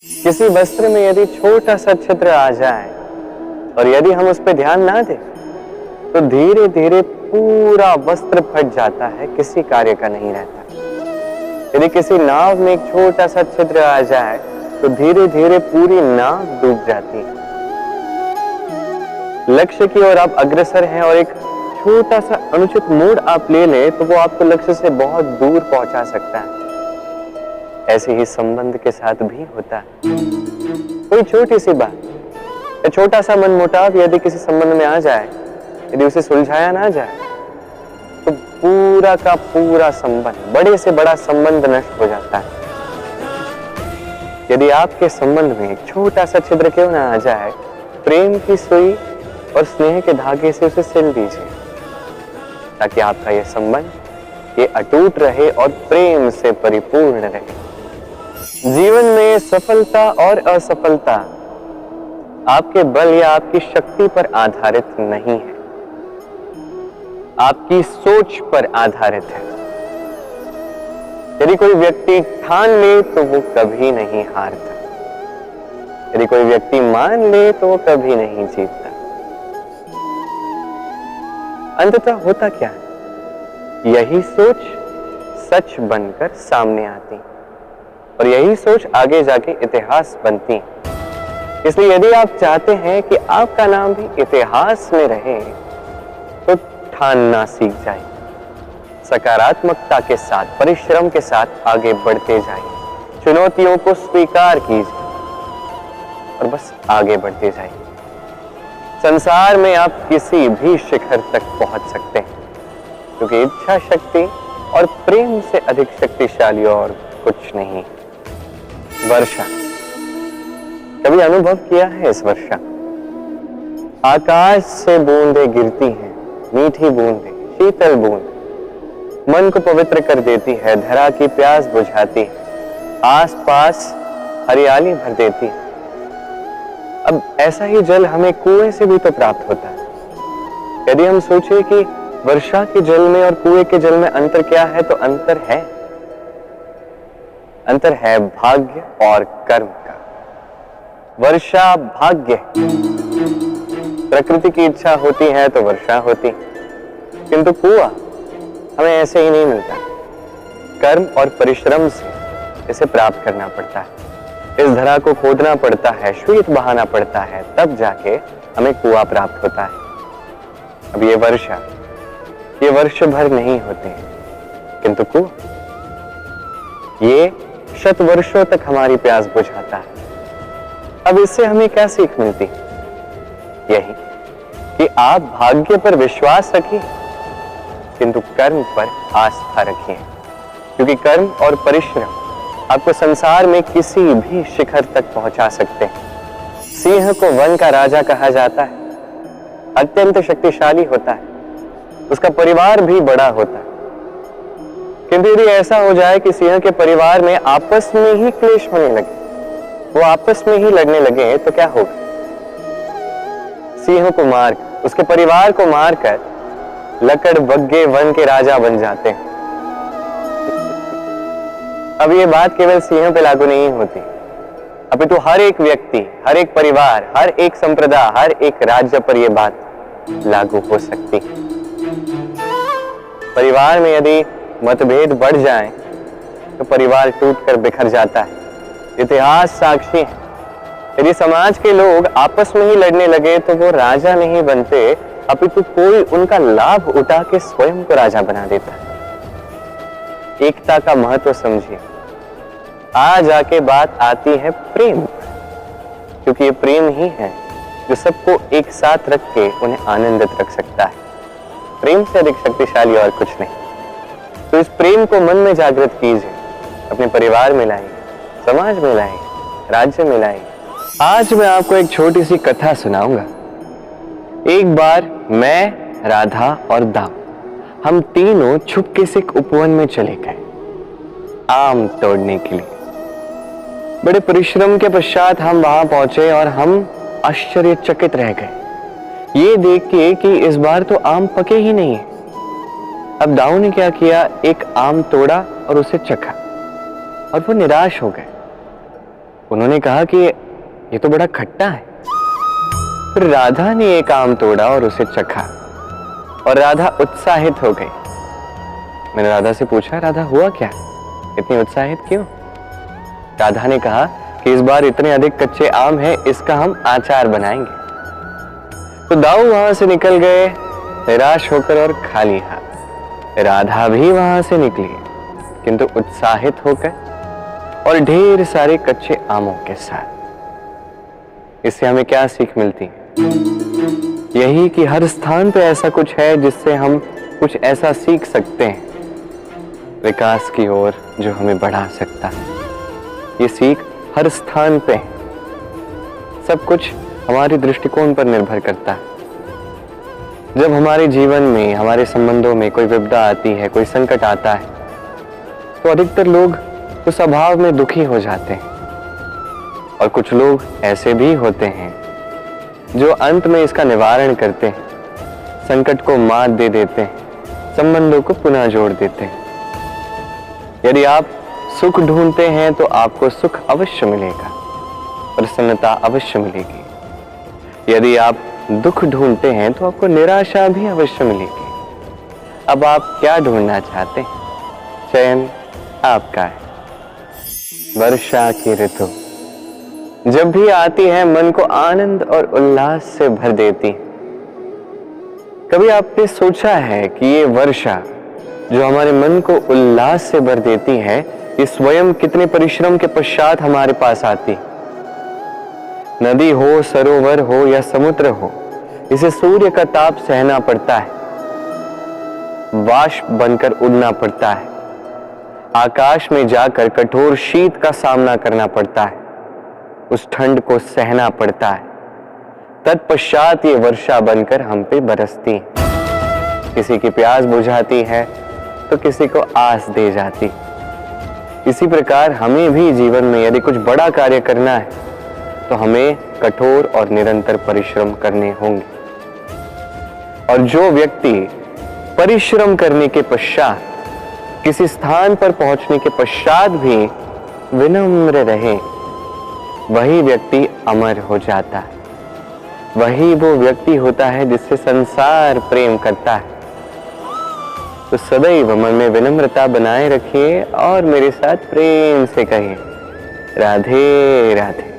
किसी वस्त्र में यदि छोटा सा छिद्र आ जाए और यदि हम उस पर ध्यान ना दें तो धीरे धीरे पूरा वस्त्र फट जाता है, किसी कार्य का नहीं रहता। यदि किसी नाव में एक छोटा सा छिद्र आ जाए तो धीरे धीरे पूरी नाव डूब जाती है। लक्ष्य की ओर आप अग्रसर हैं और एक छोटा सा अनुचित मोड़ आप ले लें तो वो आपको लक्ष्य से बहुत दूर पहुंचा सकता है। ऐसे ही संबंध के साथ भी होता है। कोई छोटी सी बात या छोटा सा मनमुटाव यदि किसी संबंध में आ जाए, यदि उसे सुलझाया ना जाए तो पूरा का पूरा संबंध, बड़े से बड़ा संबंध नष्ट हो जाता है। यदि आपके संबंध में एक छोटा सा छिद्र क्यों ना आ जाए, प्रेम की सुई और स्नेह के धागे से उसे सिल दीजिए ताकि आपका यह संबंध ये अटूट रहे और प्रेम से परिपूर्ण रहे। जीवन में सफलता और असफलता आपके बल या आपकी शक्ति पर आधारित नहीं है, आपकी सोच पर आधारित है। यदि कोई व्यक्ति ठान ले तो वो कभी नहीं हारता, यदि कोई व्यक्ति मान ले तो वो कभी नहीं जीतता। अंततः होता क्या है, यही सोच सच बनकर सामने आती और यही सोच आगे जाके इतिहास बनती है। इसलिए यदि आप चाहते हैं कि आपका नाम भी इतिहास में रहे तो ठानना सीख जाइए, सकारात्मकता के साथ, परिश्रम के साथ आगे बढ़ते जाइए, चुनौतियों को स्वीकार कीजिए और बस आगे बढ़ते जाइए। संसार में आप किसी भी शिखर तक पहुंच सकते हैं क्योंकि इच्छा शक्ति और प्रेम से अधिक शक्तिशाली और कुछ नहीं। वर्षा, कभी अनुभव किया है इस वर्षा? आकाश से बूंदें गिरती हैं, मीठी बूंदें, शीतल बूंद मन को पवित्र कर देती है, धरा की प्यास बुझाती है, आसपास हरियाली भर देती है। अब ऐसा ही जल हमें कुएं से भी तो प्राप्त होता है। यदि हम सोचें कि वर्षा के जल में और कुएं के जल में अंतर क्या है, तो अंतर है भाग्य और कर्म का। वर्षा भाग्य, प्रकृति की इच्छा होती है तो वर्षा होती, किंतु कुआं हमें ऐसे ही नहीं मिलता। कर्म और परिश्रम से इसे प्राप्त करना पड़ता है, इस धरा को खोदना पड़ता है, श्वेत बहाना पड़ता है, तब जाके हमें कुआं प्राप्त होता है। अब ये वर्ष भर नहीं होते हैं, किंतु कुआं ये शत वर्षों तक हमारी प्यास बुझाता है। अब इससे हमें क्या सीख मिलती? यही कि आप भाग्य पर विश्वास रखिए किंतु कर्म पर आस्था रखिए, क्योंकि कर्म और परिश्रम आपको संसार में किसी भी शिखर तक पहुंचा सकते हैं। सिंह को वन का राजा कहा जाता है, अत्यंत शक्तिशाली होता है, उसका परिवार भी बड़ा होता है। किंतु यदि ऐसा हो जाए कि सिंह के परिवार में आपस में ही क्लेश होने लगे, वो आपस में ही लड़ने लगे, तो क्या होगा? सिंह को मार, उसके परिवार को मारकर लकड़ बग्गे वन के राजा बन जाते हैं। अब ये बात केवल सिंह पे लागू नहीं होती, अपितु हर एक व्यक्ति, हर एक परिवार, हर एक संप्रदाय, हर एक राज्य पर यह बात लागू हो सकती है। परिवार में यदि मतभेद बढ़ जाए तो परिवार टूटकर बिखर जाता है। इतिहास साक्षी है, यदि समाज के लोग आपस में ही लड़ने लगे तो वो राजा नहीं बनते, अपितु कोई उनका लाभ उठा के स्वयं को राजा बना देता है। एकता का महत्व समझिए। आज आके बात आती है प्रेम, क्योंकि ये प्रेम ही है जो सबको एक साथ रख के उन्हें आनंदित रख सकता है। प्रेम से अधिक शक्तिशाली और कुछ नहीं। तो इस प्रेम को मन में जागृत कीजिए, अपने परिवार में लाइए, समाज में लाइए, राज्य में लाइए। आज मैं आपको एक छोटी सी कथा सुनाऊंगा। एक बार मैं, राधा और दाऊ, हम तीनों छुपके से एक उपवन में चले गए आम तोड़ने के लिए। बड़े परिश्रम के पश्चात हम वहां पहुंचे और हम आश्चर्यचकित रह गए ये देख के कि इस बार तो आम पके ही नहीं है। अब दाऊ ने क्या किया, एक आम तोड़ा और उसे चखा और वो निराश हो गए। उन्होंने कहा कि ये तो बड़ा खट्टा है। फिर राधा ने एक आम तोड़ा और उसे चखा और राधा उत्साहित हो गई। मैंने राधा से पूछा, राधा हुआ क्या, इतनी उत्साहित क्यों? राधा ने कहा कि इस बार इतने अधिक कच्चे आम हैं, इसका हम अचार बनाएंगे। तो दाऊ वहां से निकल गए निराश होकर और खाली हाथ। राधा भी वहां से निकली किंतु उत्साहित होकर और ढेर सारे कच्चे आमों के साथ। इससे हमें क्या सीख मिलती है? यही कि हर स्थान पे ऐसा कुछ है जिससे हम कुछ ऐसा सीख सकते हैं विकास की ओर जो हमें बढ़ा सकता है। ये सीख हर स्थान पे है। सब कुछ हमारे दृष्टिकोण पर निर्भर करता है। जब हमारे जीवन में, हमारे संबंधों में कोई विपदा आती है, कोई संकट आता है, तो अधिकतर लोग तो स्वभाव में दुखी हो जाते हैं और कुछ लोग ऐसे भी होते हैं जो अंत में इसका निवारण करते हैं, संकट को मात दे देते हैं, संबंधों को पुनः जोड़ देते हैं। यदि आप सुख ढूंढते हैं तो आपको सुख अवश्य मिलेगा, प्रसन्नता अवश्य मिलेगी। यदि आप दुख ढूंढते हैं तो आपको निराशा भी अवश्य मिलेगी। अब आप क्या ढूंढना चाहते हैं? चयन आपका है। वर्षा की ऋतु जब भी आती है मन को आनंद और उल्लास से भर देती है। कभी आपने सोचा है कि ये वर्षा जो हमारे मन को उल्लास से भर देती है, ये स्वयं कितने परिश्रम के पश्चात हमारे पास आती? नदी हो, सरोवर हो या समुद्र हो, इसे सूर्य का ताप सहना पड़ता है, वाष्प बनकर उड़ना पड़ता है, आकाश में जाकर कठोर शीत का सामना करना पड़ता है, उस ठंड को सहना पड़ता है। तत्पश्चात ये वर्षा बनकर हम पे बरसती है। किसी की प्यास बुझाती है तो किसी को आस दे जाती। इसी प्रकार हमें भी जीवन में यदि कुछ बड़ा कार्य करना है तो हमें कठोर और निरंतर परिश्रम करने होंगे। और जो व्यक्ति परिश्रम करने के पश्चात, किसी स्थान पर पहुंचने के पश्चात भी विनम्र रहे, वही व्यक्ति अमर हो जाता है। वही वो व्यक्ति होता है जिससे संसार प्रेम करता है। तो सदैव मन में विनम्रता बनाए रखिए और मेरे साथ प्रेम से कहिए, राधे राधे।